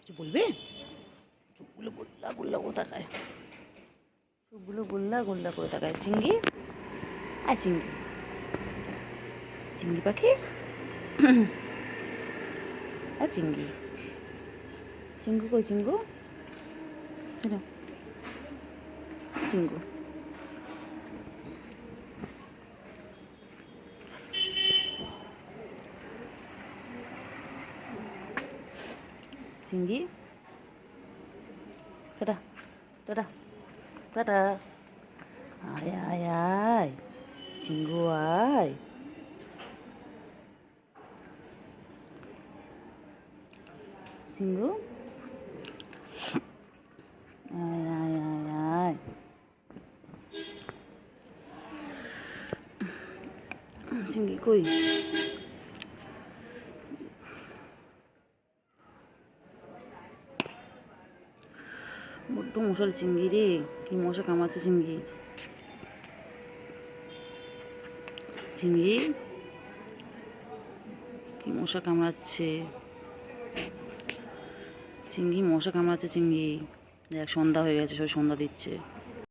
কিছু বলবে? চোখগুলো গোল্লা গোল্লা করে তাকায়, চোখগুলো গোল্লা গোল্লা করে তাকায়। চিংড়ি, আয় চিংড়ি, চিংড়ি পাখি, আর চিংড়ি, চিঙ্গু কই চিঙ্গু, চিঙ্গু, চিংড়ি, টাটা টাটা টাটা, আয় আয় আয় চিঙ্গু আয়, চিঙ্গু আয় আয় আয় আয়, চিংড়ি কই, বড্ড মশার চিংড়ি রে, কি মশা কামড়াচ্ছে চিংড়ি, চিংড়ি কি মশা কামড়াচ্ছে, চিংড়ি মশা কামড়াচ্ছে চিংড়ি। দেখ সন্ধ্যা হয়ে গেছে, সবাই সন্ধ্যা দিচ্ছে।